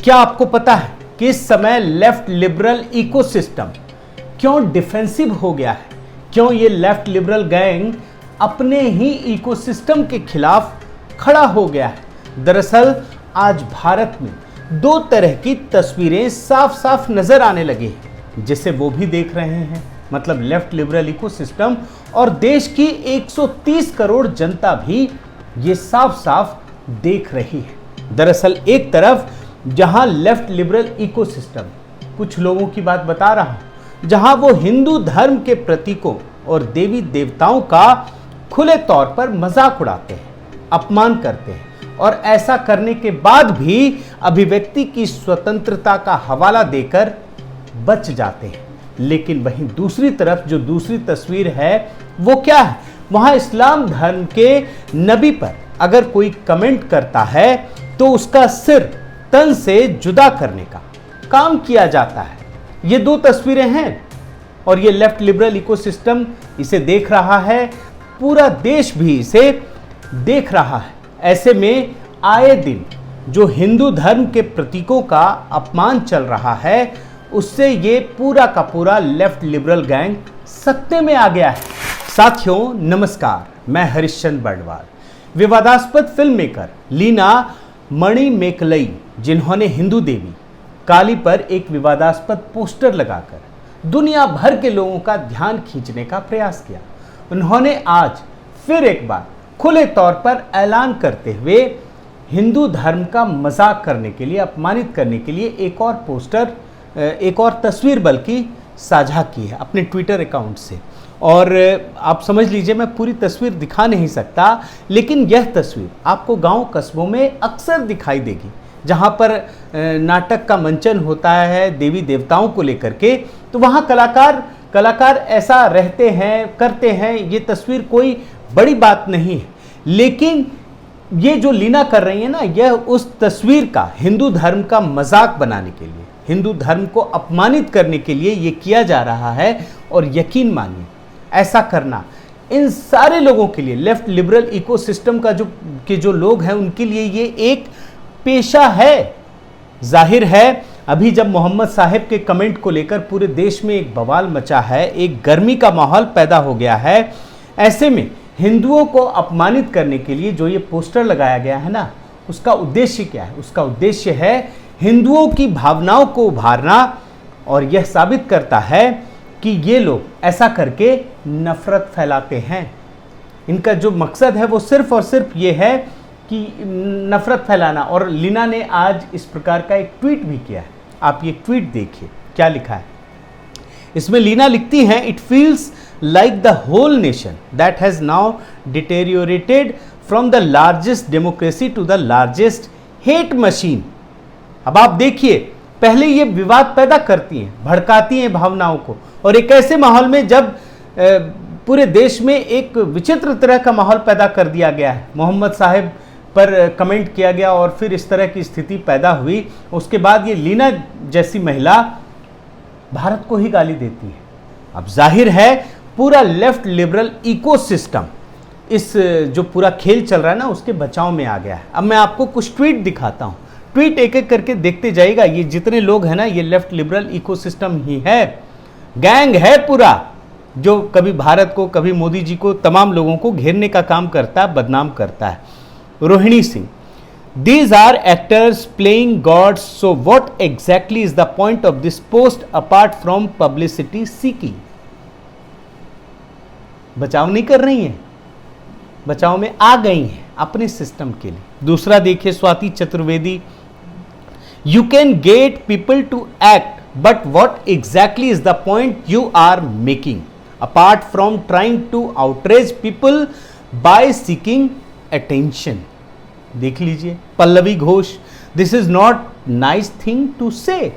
क्या आपको पता है कि इस समय लेफ्ट लिबरल इकोसिस्टम क्यों डिफेंसिव हो गया है? क्यों ये लेफ्ट लिबरल गैंग अपने ही इकोसिस्टम के खिलाफ खड़ा हो गया है? दरअसल आज भारत में दो तरह की तस्वीरें साफ साफ नजर आने लगी हैं, जिसे वो भी देख रहे हैं, मतलब लेफ्ट लिबरल इकोसिस्टम, और देश की 130 करोड़ जनता भी ये साफ साफ देख रही है। दरअसल एक तरफ जहां लेफ्ट लिबरल इकोसिस्टम, कुछ लोगों की बात बता रहा हूं, जहां वो हिंदू धर्म के प्रतीकों और देवी देवताओं का खुले तौर पर मजाक उड़ाते हैं, अपमान करते हैं और ऐसा करने के बाद भी अभिव्यक्ति की स्वतंत्रता का हवाला देकर बच जाते हैं। लेकिन वहीं दूसरी तरफ जो दूसरी तस्वीर है वो क्या है? वहां इस्लाम धर्म के नबी पर अगर कोई कमेंट करता है तो उसका सिर तन से जुदा करने का काम किया जाता है। ये दो तस्वीरें हैं और ये लेफ्ट लिबरल इकोसिस्टम इसे देख रहा है, पूरा देश भी इसे देख रहा है। ऐसे में आए दिन जो हिंदू धर्म के प्रतीकों का अपमान चल रहा है, उससे ये पूरा का पूरा लेफ्ट लिबरल गैंग सत्ते में आ गया है। साथियों नमस्कार, मैं हरिश्चंद्र बर्णवाल। विवादास्पद फिल्म मेकर लीना मणिमेकलई, जिन्होंने हिंदू देवी काली पर एक विवादास्पद पोस्टर लगाकर दुनिया भर के लोगों का ध्यान खींचने का प्रयास किया, उन्होंने आज फिर एक बार खुले तौर पर ऐलान करते हुए हिंदू धर्म का मजाक करने के लिए, अपमानित करने के लिए एक और पोस्टर, एक और तस्वीर बल्कि साझा की है अपने ट्विटर अकाउंट से। और आप समझ लीजिए, मैं पूरी तस्वीर दिखा नहीं सकता, लेकिन यह तस्वीर आपको गांव कस्बों में अक्सर दिखाई देगी, जहां पर नाटक का मंचन होता है देवी देवताओं को लेकर के, तो वहां कलाकार ऐसा रहते हैं, करते हैं। ये तस्वीर कोई बड़ी बात नहीं है, लेकिन ये जो लीना कर रही है ना, यह उस तस्वीर का हिंदू धर्म का मजाक बनाने के लिए, हिंदू धर्म को अपमानित करने के लिए ये किया जा रहा है। और यकीन मानिए, ऐसा करना इन सारे लोगों के लिए, लेफ्ट लिबरल इकोसिस्टम का जो लोग हैं, उनके लिए ये एक पेशा है। जाहिर है, अभी जब मोहम्मद साहिब के कमेंट को लेकर पूरे देश में एक बवाल मचा है, एक गर्मी का माहौल पैदा हो गया है, ऐसे में हिंदुओं को अपमानित करने के लिए जो ये पोस्टर लगाया गया है ना, उसका उद्देश्य क्या है? उसका उद्देश्य है हिंदुओं की भावनाओं को उभारना, और यह साबित करता है कि ये लोग ऐसा करके नफरत फैलाते हैं। इनका जो मकसद है वो सिर्फ और सिर्फ ये है कि नफरत फैलाना। और लीना ने आज इस प्रकार का एक ट्वीट भी किया है, आप ये ट्वीट देखिए क्या लिखा है। इसमें लीना लिखती हैं, it feels like the whole nation that has now deteriorated from the largest democracy to the largest hate machine. अब आप देखिए, पहले ये विवाद पैदा करती हैं, भड़काती हैं भावनाओं को, और एक ऐसे माहौल में जब पूरे देश में एक विचित्र तरह का माहौल पैदा कर दिया गया है, मोहम्मद साहिब पर कमेंट किया गया और फिर इस तरह की स्थिति पैदा हुई, उसके बाद ये लीना जैसी महिला भारत को ही गाली देती है। अब जाहिर है पूरा लेफ्ट लिबरल इकोसिस्टम इस जो पूरा खेल चल रहा है ना, उसके बचाव में आ गया है। अब मैं आपको कुछ ट्वीट दिखाता हूं, ट्वीट एक एक करके देखते जाइएगा। ये जितने लोग हैं ना, ये लेफ्ट लिबरल इकोसिस्टम ही है, गैंग है पूरा, जो कभी भारत को, कभी मोदी जी को, तमाम लोगों को घेरने का काम करता है, बदनाम करता है। Rohini Singh, these are actors playing gods, so what exactly is the point of this post apart from publicity seeking? बचाव नहीं कर रही हैं, बचाव में आ गई हैं अपने सिस्टम के लिए। दूसरा देखिए, Swati Chaturvedi, you can get people to act, but what exactly is the point you are making apart from trying to outrage people by seeking attention? देख लीजिए, Pallavi Ghosh, this is not nice thing to say.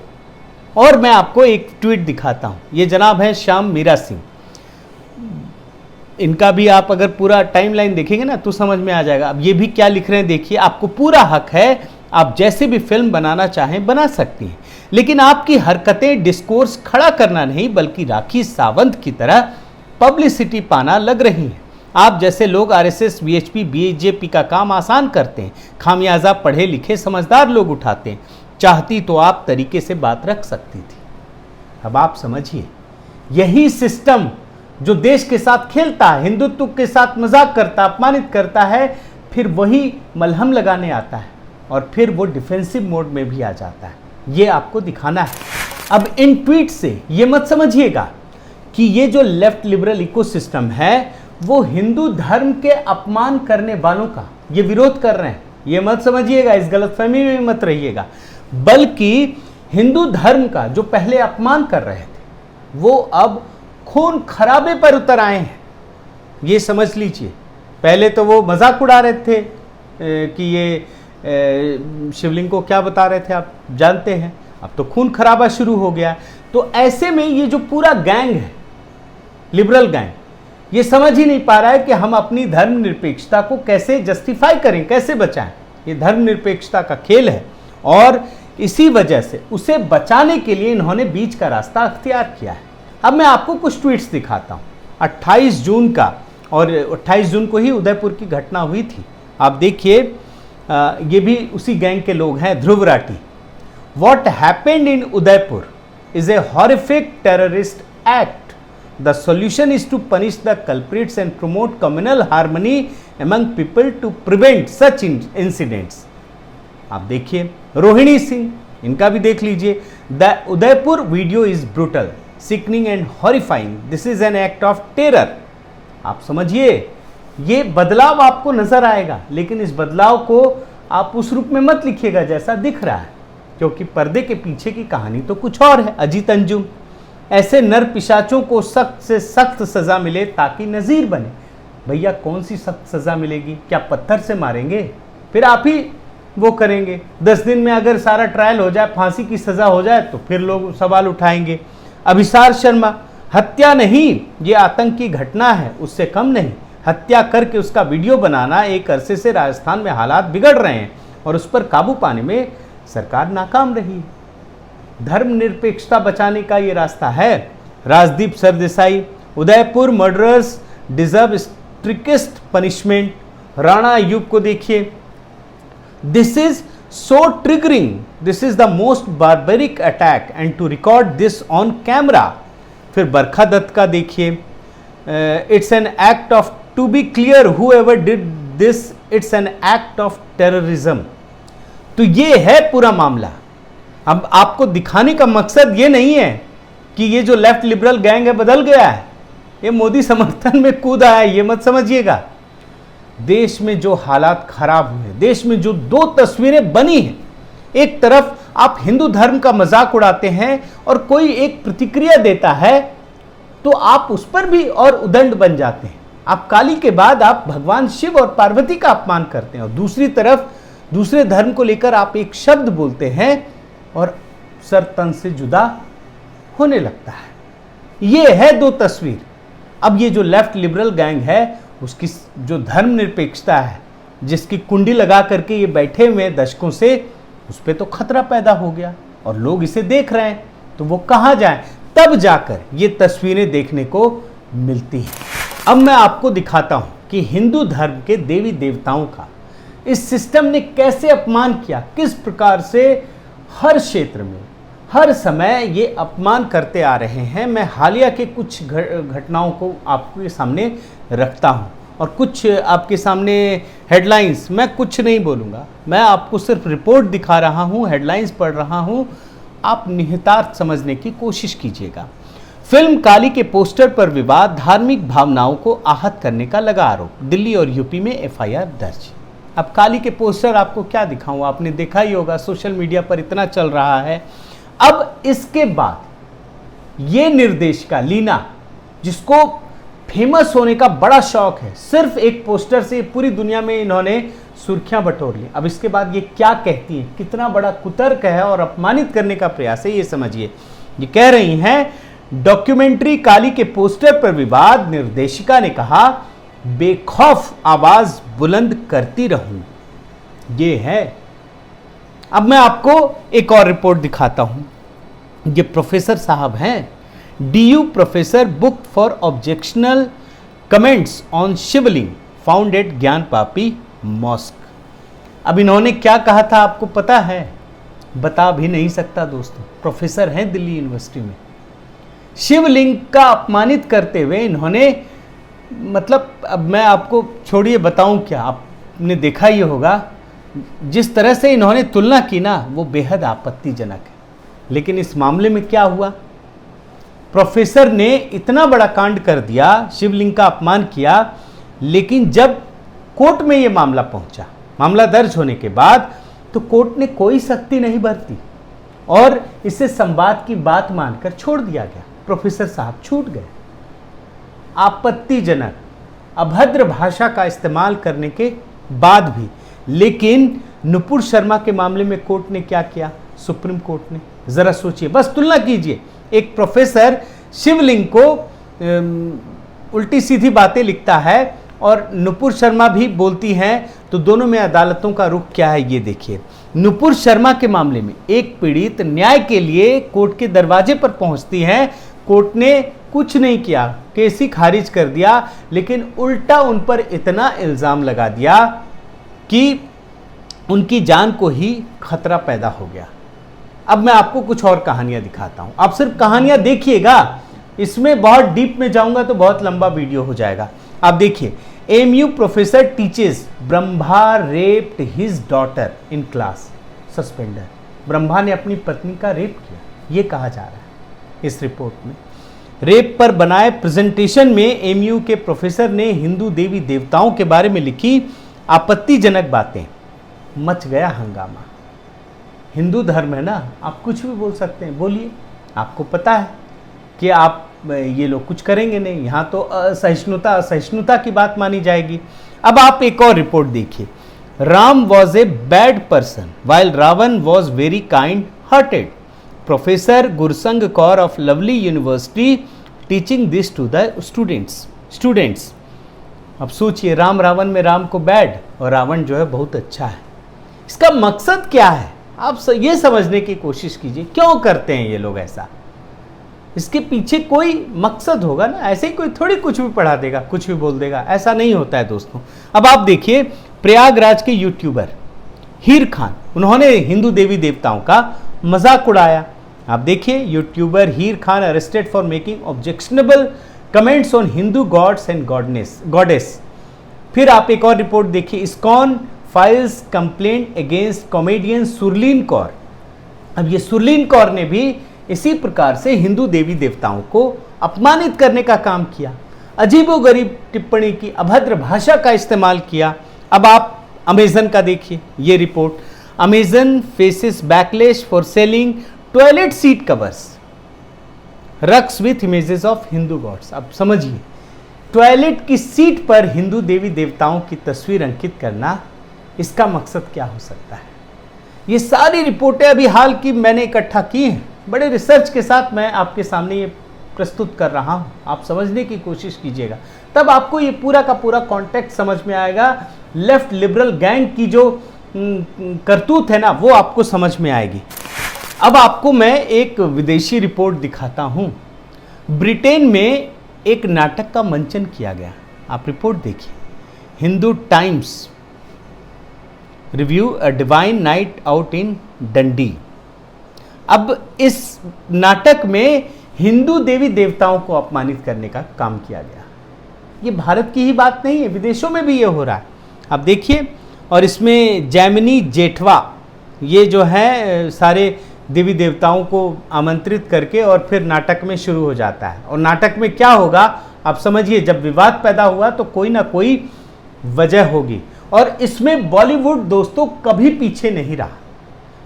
और मैं आपको एक tweet दिखाता हूं, ये जनाब है श्याम मीरा सिंह, इनका भी आप अगर पूरा टाइमलाइन देखेंगे ना तो समझ में आ जाएगा। अब ये भी क्या लिख रहे हैं देखिए, आपको पूरा हक है, आप जैसे भी फिल्म बनाना चाहें बना सकती हैं, लेकिन आपकी हरकतें डिस्कोर्स खड़ा करना नहीं बल्कि राखी सावंत की तरह पब्लिसिटी पाना लग रही हैं। आप जैसे लोग आरएसएस, वीएचपी, बीजेपी का काम आसान करते हैं, खामियाजा पढ़े लिखे समझदार लोग उठाते हैं। चाहती तो आप तरीके से बात रख सकती थी। अब आप समझिए, यही सिस्टम जो देश के साथ खेलता है, हिंदुत्व के साथ मजाक करता, अपमानित करता है, फिर वही मलहम लगाने आता है और फिर वो डिफेंसिव मोड में भी आ जाता है। ये आपको दिखाना है। अब इन ट्वीट से ये मत समझिएगा कि ये जो लेफ्ट लिबरल इकोसिस्टम है वो हिंदू धर्म के अपमान करने वालों का ये विरोध कर रहे हैं, ये मत समझिएगा, इस गलतफहमी में मत रहिएगा। बल्कि हिंदू धर्म का जो पहले अपमान कर रहे थे वो अब खून खराबे पर उतर आए हैं, ये समझ लीजिए। पहले तो वो मजाक उड़ा रहे थे कि ये शिवलिंग को क्या बता रहे थे आप जानते हैं, अब तो खून खराबा शुरू हो गया। तो ऐसे में ये जो पूरा गैंग है, लिबरल गैंग, ये समझ ही नहीं पा रहा है कि हम अपनी धर्मनिरपेक्षता को कैसे जस्टिफाई करें, कैसे बचाएं। ये धर्मनिरपेक्षता का खेल है और इसी वजह से उसे बचाने के लिए इन्होंने बीच का रास्ता अख्तियार किया है। अब मैं आपको कुछ ट्वीट्स दिखाता हूं 28 जून का, और 28 जून को ही उदयपुर की घटना हुई थी। आप देखिए, ये भी उसी गैंग के लोग हैं, Dhruv Rathee. What happened in Udaipur is a horrific terrorist act. The solution is to punish the culprits and promote communal harmony among people to prevent such incidents. आप देखिए, रोहिणी सिंह, इनका भी देख लीजिए। The Udaipur video is brutal, sickening and horrifying. This is an act of terror. आप समझिए, ये बदलाव आपको नजर आएगा, लेकिन इस बदलाव को आप उस रूप में मत लिखिएगा जैसा दिख रहा है, क्योंकि पर्दे के पीछे की कहानी तो कुछ और है। अजीत अंजुम, ऐसे नर पिशाचों को सख्त से सख्त सजा मिले ताकि नजीर बने। भैया कौन सी सख्त सजा मिलेगी? क्या पत्थर से मारेंगे? फिर आप ही वो करेंगे। 10 दिन में अगर सारा ट्रायल हो जाए, फांसी की सजा हो जाए, तो फिर लोग सवाल उठाएंगे। अभिसार शर्मा, हत्या नहीं, ये आतंक की घटना है, उससे कम नहीं। हत्या करके उसका वीडियो बनाना, एक अरसे से राजस्थान में हालात बिगड़ रहे हैं और उस पर काबू पाने में सरकार नाकाम रही है। धर्मनिरपेक्षता बचाने का ये रास्ता है। Rajdeep Sardesai, Udaipur murderers deserve strictest punishment. Rana Ayyub को देखिए, this is so triggering, this is the most barbaric attack and to record this on camera. फिर बरखा दत्त का देखिए, it's an act of, to be clear whoever did this, it's an act of terrorism. तो ये है पूरा मामला। अब आपको दिखाने का मकसद ये नहीं है कि ये जो लेफ्ट लिबरल गैंग है बदल गया है, ये मोदी समर्थन में कूदा है, ये मत समझिएगा। देश में जो हालात खराब हुए, देश में जो दो तस्वीरें बनी हैं, एक तरफ आप हिंदू धर्म का मजाक उड़ाते हैं और कोई एक प्रतिक्रिया देता है तो आप उस पर भी और उदंड बन जाते हैं। आप काली के बाद आप भगवान शिव और पार्वती का अपमान करते हैं, और दूसरी तरफ दूसरे धर्म को लेकर आप एक शब्द बोलते हैं और सर तन से जुदा होने लगता है। ये है दो तस्वीर। अब ये जो लेफ्ट लिबरल गैंग है, उसकी जो धर्मनिरपेक्षता है, जिसकी कुंडी लगा करके ये बैठे हुए दशकों से, उस पर तो खतरा पैदा हो गया और लोग इसे देख रहे हैं, तो वो कहाँ जाएं? तब जाकर ये तस्वीरें देखने को मिलती हैं। अब मैं आपको दिखाता हूं कि हिंदू धर्म के देवी देवताओं का इस सिस्टम ने कैसे अपमान किया, किस प्रकार से हर क्षेत्र में हर समय ये अपमान करते आ रहे हैं। मैं हालिया के कुछ घटनाओं को आपके सामने रखता हूं और कुछ आपके सामने हेडलाइंस, मैं कुछ नहीं बोलूँगा, मैं आपको सिर्फ रिपोर्ट दिखा रहा हूं, हेडलाइंस पढ़ रहा हूं, आप निहितार्थ समझने की कोशिश कीजिएगा। फिल्म काली के पोस्टर पर विवाद, धार्मिक भावनाओं को आहत करने का लगा आरोप, दिल्ली और यूपी में एफआईआर दर्ज। अब काली के पोस्टर आपको क्या दिखाऊं, आपने देखा ही होगा, सोशल मीडिया पर इतना चल रहा है। अब इसके बाद ये निर्देशिका लीना, जिसको फेमस होने का बड़ा शौक है, सिर्फ एक पोस्टर से पूरी दुनिया में इन्होंने सुर्खियां बटोर ली। अब इसके बाद ये क्या कहती हैं, कितना बड़ा कुतर्क है और अपमानित करने का प्रयास है, ये समझिए। ये कह रही हैं, डॉक्यूमेंट्री काली के पोस्टर पर विवाद, निर्देशिका ने कहा बेखौफ आवाज बुलंद करती रहूं। ये है। अब मैं आपको एक और रिपोर्ट दिखाता हूं। ये प्रोफेसर साहब हैं, DU professor, book for objectional comments on Shivling found at ज्ञान पापी मॉस्क। अब इन्होंने क्या कहा था आपको पता है? बता भी नहीं सकता दोस्तों। प्रोफेसर हैं दिल्ली यूनिवर्सिटी में। शिवलिंग का अपमानित करते हुए इन्होंने, मतलब अब मैं आपको छोड़िए बताऊं क्या, आपने देखा ही होगा जिस तरह से इन्होंने तुलना की ना, वो बेहद आपत्तिजनक है। लेकिन इस मामले में क्या हुआ, प्रोफेसर ने इतना बड़ा कांड कर दिया, शिवलिंग का अपमान किया, लेकिन जब कोर्ट में ये मामला पहुंचा, मामला दर्ज होने के बाद, तो कोर्ट ने कोई सख्ती नहीं बरती और इसे संवाद की बात मानकर छोड़ दिया गया। प्रोफेसर साहब छूट गए। आपत्तिजनक, अभद्र भाषा का इस्तेमाल करने के बाद भी। लेकिन नुपुर शर्मा के मामले में कोर्ट ने क्या किया, सुप्रीम कोर्ट ने, जरा सोचिए, बस तुलना कीजिए। एक प्रोफेसर शिवलिंग को उल्टी सीधी बातें लिखता है और नुपुर शर्मा भी बोलती हैं, तो दोनों में अदालतों का रुख क्या है ये देखिए। नुपुर शर्मा के मामले में एक पीड़ित न्याय के लिए कोर्ट के दरवाजे पर पहुंचती है, कोर्ट ने कुछ नहीं किया, केस ही खारिज कर दिया, लेकिन उल्टा उन पर इतना इल्जाम लगा दिया कि उनकी जान को ही खतरा पैदा हो गया। अब मैं आपको कुछ और कहानियां दिखाता हूं, आप सिर्फ कहानियां देखिएगा, इसमें बहुत डीप में जाऊंगा तो बहुत लंबा वीडियो हो जाएगा। आप देखिए, MU professor teaches Brahma raped his daughter in class, suspender. Brahma ने अपनी पत्नी का रेप किया, ये कहा जा रहा है इस रिपोर्ट में। रेप पर बनाए प्रेजेंटेशन में एमयू के प्रोफेसर ने हिंदू देवी देवताओं के बारे में लिखी आपत्तिजनक बातें, मच गया हंगामा। हिंदू धर्म है ना, आप कुछ भी बोल सकते हैं, बोलिए, आपको पता है कि आप ये लोग कुछ करेंगे नहीं, यहाँ तो असहिष्णुता की बात मानी जाएगी। अब आप एक और रिपोर्ट देखिए, Ram was a bad person while Ravan was very kind hearted. Professor Gursang Kaur of Lovely University teaching this to the students. अब सोचिए, राम रावण में राम को बैड और रावण जो है बहुत अच्छा है। इसका मकसद क्या है, आप ये समझने की कोशिश कीजिए, क्यों करते हैं ये लोग ऐसा। इसके पीछे कोई मकसद होगा ना, ऐसे ही कोई थोड़ी कुछ भी पढ़ा देगा, कुछ भी बोल देगा, ऐसा नहीं होता है दोस्तों। अब आप देखिए, प्रयागराज के यूट्यूबर हीर खान, उन्होंने हिंदू देवी देवताओं का मजाक उड़ाया। आप देखिए, YouTuber Heer Khan arrested for making objectionable comments on Hindu gods and goddess. फिर आप एक और रिपोर्ट देखिए, ISKCON files complaint against comedian Surleen Kaur. अब ये सुरलीन कौर ने भी इसी प्रकार से हिंदू देवी देवताओं को अपमानित करने का काम किया, अजीबोगरीब टिप्पणी की, अभद्र भाषा का इस्तेमाल किया। अब आप अमेजन का देखिए ये report, Amazon faces backlash for selling toilet seat covers rugs with images of Hindu gods. अब समझिए, टॉयलेट की सीट पर हिंदू देवी देवताओं की तस्वीर अंकित करना, इसका मकसद क्या हो सकता है। ये सारी रिपोर्टें अभी हाल की मैंने इकट्ठा की हैं, बड़े रिसर्च के साथ मैं आपके सामने ये प्रस्तुत कर रहा हूँ। आप समझने की कोशिश कीजिएगा, तब आपको ये पूरा का पूरा कॉन्टेक्स्ट समझ में आएगा। लेफ्ट लिबरल गैंग की जो करतूत है ना, वो आपको समझ में आएगी। अब आपको मैं एक विदेशी रिपोर्ट दिखाता हूँ। ब्रिटेन में एक नाटक का मंचन किया गया, आप रिपोर्ट देखिए। Hindu times review a divine night out in डंडी। अब इस नाटक में हिंदू देवी देवताओं को अपमानित करने का काम किया गया। ये भारत की ही बात नहीं है, विदेशों में भी ये हो रहा है, आप देखिए। और इसमें जैमिनी जेठवा, ये जो है सारे देवी देवताओं को आमंत्रित करके और फिर नाटक में शुरू हो जाता है। और नाटक में क्या होगा आप समझिए, जब विवाद पैदा हुआ तो कोई ना कोई वजह होगी। और इसमें बॉलीवुड दोस्तों कभी पीछे नहीं रहा।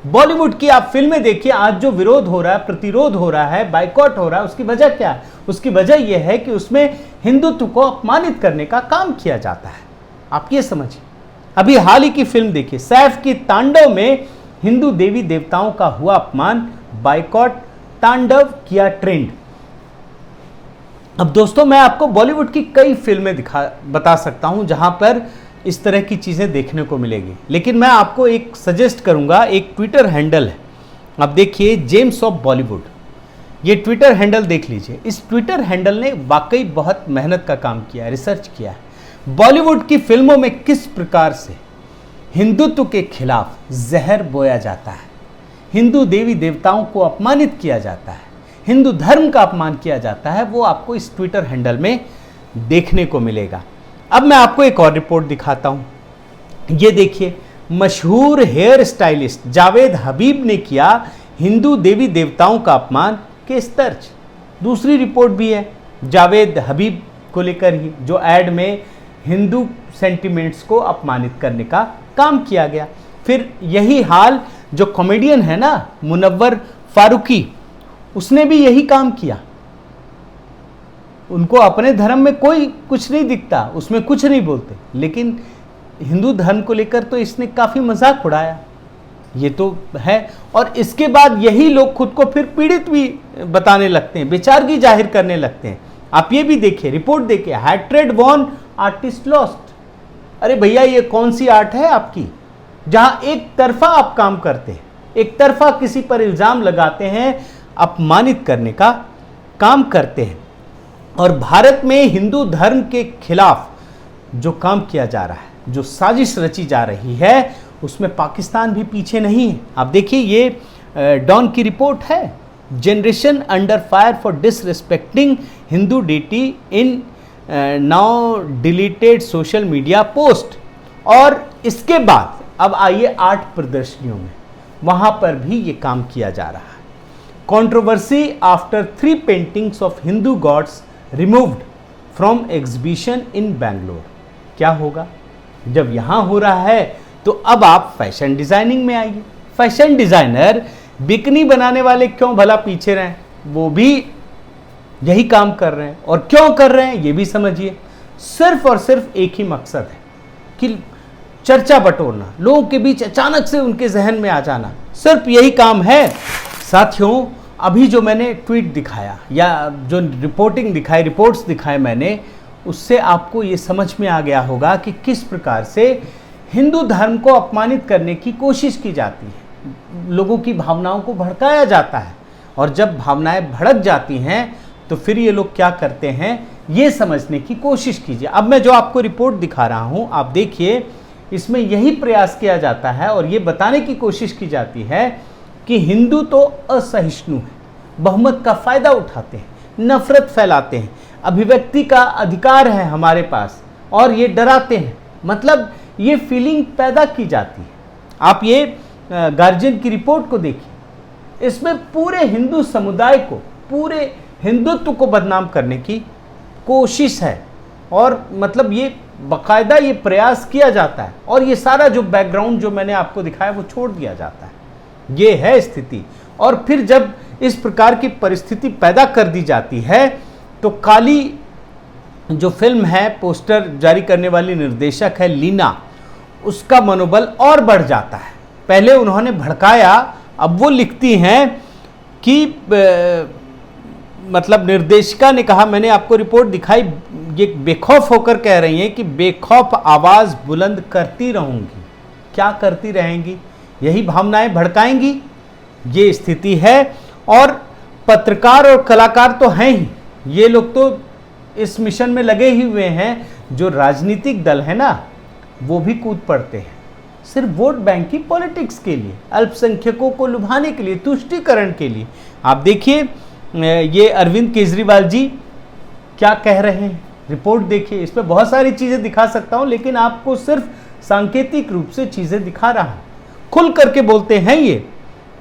बॉलीवुड की आप फिल्में देखिए, आज जो विरोध हो रहा है, प्रतिरोध हो रहा है, बाइकॉट हो रहा है, उसकी वजह क्या है? उसकी वजह यह है कि उसमें हिंदुत्व को अपमानित करने का काम किया जाता है। आप ये समझिए, अभी हाल ही की फिल्म देखिए, सैफ की तांडव में हिंदू देवी देवताओं का हुआ अपमान, बाइकॉट, तांडव किया ट्रेंड। अब दोस्तों मैं आपको बॉलीवुड की कई फिल्में बता सकता हूं जहां पर इस तरह की चीज़ें देखने को मिलेगी, लेकिन मैं आपको एक सजेस्ट करूंगा। एक ट्विटर हैंडल है, आप देखिए, जेम्स ऑफ बॉलीवुड। ये ट्विटर हैंडल देख लीजिए। इस ट्विटर हैंडल ने वाकई बहुत मेहनत का काम किया है, रिसर्च किया है। बॉलीवुड की फिल्मों में किस प्रकार से हिंदुत्व के खिलाफ जहर बोया जाता है, हिंदू देवी देवताओं को अपमानित किया जाता है, हिंदू धर्म का अपमान किया जाता है, वो आपको इस ट्विटर हैंडल में देखने को मिलेगा। अब मैं आपको एक और रिपोर्ट दिखाता हूं। ये देखिए, मशहूर हेयर स्टाइलिस्ट जावेद हबीब ने किया हिंदू देवी देवताओं का अपमान, केस दर्ज। दूसरी रिपोर्ट भी है जावेद हबीब को लेकर ही, जो एड में हिंदू सेंटिमेंट्स को अपमानित करने का काम किया गया। फिर यही हाल जो कॉमेडियन है ना मुनव्वर फारूकी, उसने भी यही काम किया। उनको अपने धर्म में कोई कुछ नहीं दिखता, उसमें कुछ नहीं बोलते, लेकिन हिंदू धर्म को लेकर तो इसने काफी मजाक उड़ाया, ये तो है। और इसके बाद यही लोग खुद को फिर पीड़ित भी बताने लगते हैं, बेचारगी जाहिर करने लगते हैं। आप ये भी देखिए, रिपोर्ट देखिए, हैट्रेड वॉन आर्टिस्ट लॉस्ट। अरे भैया, ये कौन सी आर्ट है आपकी जहां एक तरफा आप काम करते हैं, एक तरफा किसी पर इल्जाम लगाते हैं, अपमानित करने का काम करते हैं। और भारत में हिंदू धर्म के खिलाफ जो काम किया जा रहा है, जो साजिश रची जा रही है, उसमें पाकिस्तान भी पीछे नहीं है। आप देखिए, ये डॉन की रिपोर्ट है, generation under fire for disrespecting Hindu deity in now deleted social media post. और इसके बाद अब आइए आर्ट प्रदर्शनियों में, वहां पर भी ये काम किया जा रहा है। Controversy after 3 paintings of Hindu gods removed from exhibition in Bangalore. क्या होगा जब यहां हो रहा है, तो अब आप फैशन डिजाइनिंग में आइए। फैशन डिजाइनर बिकनी बनाने वाले क्यों भला पीछे रहे, वो भी यही काम कर रहे हैं। और क्यों कर रहे हैं ये भी समझिए, सिर्फ और सिर्फ एक ही मकसद है कि चर्चा बटोरना, लोगों के बीच अचानक से उनके जहन में आ जाना, सिर्फ यही काम है। साथियों, अभी जो मैंने ट्वीट दिखाया या जो रिपोर्ट्स दिखाए मैंने, उससे आपको ये समझ में आ गया होगा कि किस प्रकार से हिंदू धर्म को अपमानित करने की कोशिश की जाती है, लोगों की भावनाओं को भड़काया जाता है। और जब भावनाएं भड़क जाती हैं तो फिर ये लोग क्या करते हैं, ये समझने की कोशिश कीजिए। अब मैं जो आपको रिपोर्ट दिखा रहा हूं, आप देखिए, इसमें यही प्रयास किया जाता है और ये बताने की कोशिश की जाती है कि हिंदू तो असहिष्णु है, बहुमत का फायदा उठाते हैं, नफरत फैलाते हैं, अभिव्यक्ति का अधिकार है हमारे पास, और ये डराते हैं। मतलब ये फीलिंग पैदा की जाती है। आप ये गार्जियन की रिपोर्ट को देखिए, इसमें पूरे हिंदू समुदाय को, पूरे हिंदुत्व को बदनाम करने की कोशिश है। और मतलब ये बाकायदा ये प्रयास किया जाता है, और ये सारा जो बैकग्राउंड जो मैंने आपको दिखाया वो छोड़ दिया जाता है। ये है स्थिति। और फिर जब इस प्रकार की परिस्थिति पैदा कर दी जाती है, तो काली जो फिल्म है, पोस्टर जारी करने वाली निर्देशक है लीना, उसका मनोबल और बढ़ जाता है। पहले उन्होंने भड़काया, अब वो लिखती हैं कि मतलब निर्देशिका ने कहा, मैंने आपको रिपोर्ट दिखाई, ये बेखौफ होकर कह रही हैं कि बेखौफ आवाज बुलंद करती रहूंगी। क्या करती रहेंगी? यही भावनाएं भड़काएंगी। ये स्थिति है। और पत्रकार और कलाकार तो हैं ही, ये लोग तो इस मिशन में लगे ही हुए हैं। जो राजनीतिक दल है ना, वो भी कूद पड़ते हैं सिर्फ वोट बैंक की पॉलिटिक्स के लिए, अल्पसंख्यकों को लुभाने के लिए, तुष्टीकरण के लिए। आप देखिए, ये अरविंद केजरीवाल जी क्या कह रहे हैं, रिपोर्ट देखिए। इसमें बहुत सारी चीजें दिखा सकता हूं, लेकिन आपको सिर्फ सांकेतिक रूप से चीजें दिखा रहा हूं। खुल करके बोलते हैं ये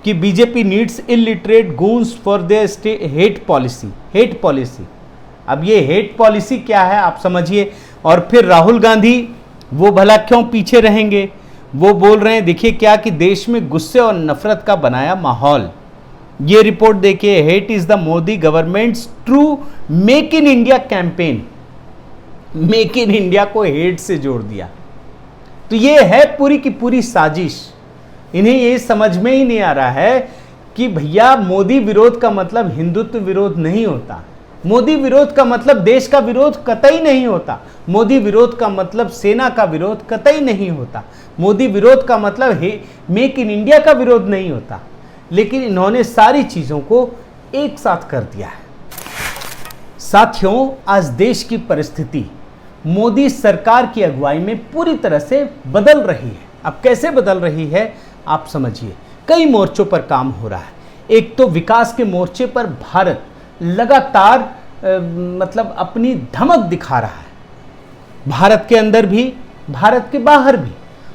कि BJP needs illiterate goons for their hate policy. अब ये हेट पॉलिसी क्या है आप समझिए। और फिर राहुल गांधी, वो भला क्यों पीछे रहेंगे? वो बोल रहे हैं, देखिए क्या, कि देश में गुस्से और नफरत का बनाया माहौल। ये रिपोर्ट देखिए, hate is the Modi governments true make in India campaign. Make in India को हेट से जोड़ दिया। तो ये है पूरी की पूरी साजिश। इन्हें ये समझ में ही नहीं आ रहा है कि भैया, मोदी विरोध का मतलब हिंदुत्व विरोध नहीं होता। मोदी विरोध का मतलब देश का विरोध कतई नहीं होता। मोदी विरोध का मतलब सेना का विरोध कतई नहीं होता। मोदी विरोध का मतलब मेक इन इंडिया का विरोध नहीं होता। लेकिन इन्होंने सारी चीजों को एक साथ कर दिया है। साथियों, आज देश की परिस्थिति मोदी सरकार की अगुवाई में पूरी तरह से बदल रही है। अब कैसे बदल रही है आप समझिए। कई मोर्चों पर काम हो रहा है। एक तो विकास के मोर्चे पर भारत लगातार मतलब अपनी धमक दिखा रहा है, भारत के अंदर भी भारत के बाहर भी,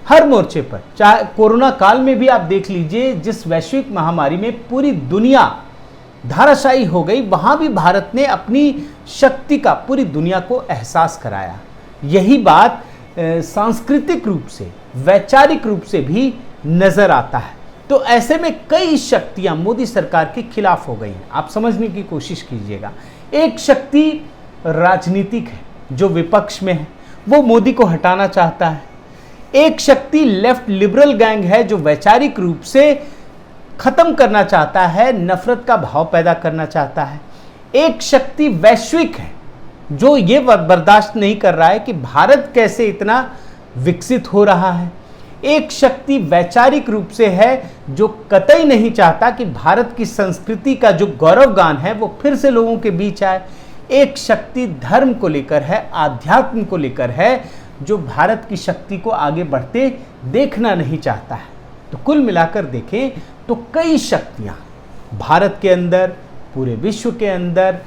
हर मोर्चे पर। चाहे कोरोना काल में भी आप देख लीजिए, जिस वैश्विक महामारी में पूरी दुनिया धाराशायी हो गई, वहां भी भारत ने अपनी शक्ति का पूरी दुनिया को एहसास कराया। यही बात सांस्कृतिक रूप से, वैचारिक रूप से भी नजर आता है। तो ऐसे में कई शक्तियां मोदी सरकार के खिलाफ हो गई हैं। आप समझने की कोशिश कीजिएगा। एक शक्ति राजनीतिक है, जो विपक्ष में है, वो मोदी को हटाना चाहता है। एक शक्ति लेफ्ट लिबरल गैंग है, जो वैचारिक रूप से खत्म करना चाहता है, नफरत का भाव पैदा करना चाहता है। एक शक्ति वैश्विक है, जो ये बर्दाश्त नहीं कर रहा है कि भारत कैसे इतना विकसित हो रहा है। एक शक्ति वैचारिक रूप से है, जो कतई नहीं चाहता कि भारत की संस्कृति का जो गौरवगान है वो फिर से लोगों के बीच आए। एक शक्ति धर्म को लेकर है, आध्यात्म को लेकर है, जो भारत की शक्ति को आगे बढ़ते देखना नहीं चाहता है। तो कुल मिलाकर देखें तो कई शक्तियां भारत के अंदर, पूरे विश्व के अंदर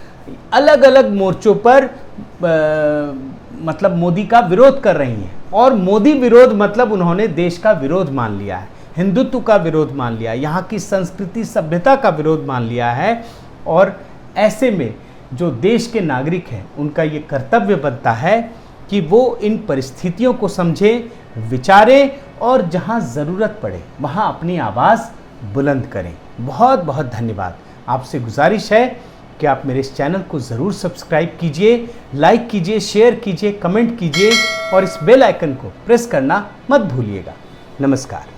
अलग अलग मोर्चों पर मतलब मोदी का विरोध कर रही हैं। और मोदी विरोध मतलब उन्होंने देश का विरोध मान लिया है, हिंदुत्व का विरोध मान लिया है, यहाँ की संस्कृति सभ्यता का विरोध मान लिया है। और ऐसे में जो देश के नागरिक हैं, उनका ये कर्तव्य बनता है कि वो इन परिस्थितियों को समझें, विचारें और जहाँ ज़रूरत पड़े वहाँ अपनी आवाज़ बुलंद करें। बहुत बहुत धन्यवाद। आपसे गुजारिश है कि आप मेरे इस चैनल को ज़रूर सब्सक्राइब कीजिए, लाइक कीजिए, शेयर कीजिए, कमेंट कीजिए और इस बेल आइकन को प्रेस करना मत भूलिएगा। नमस्कार।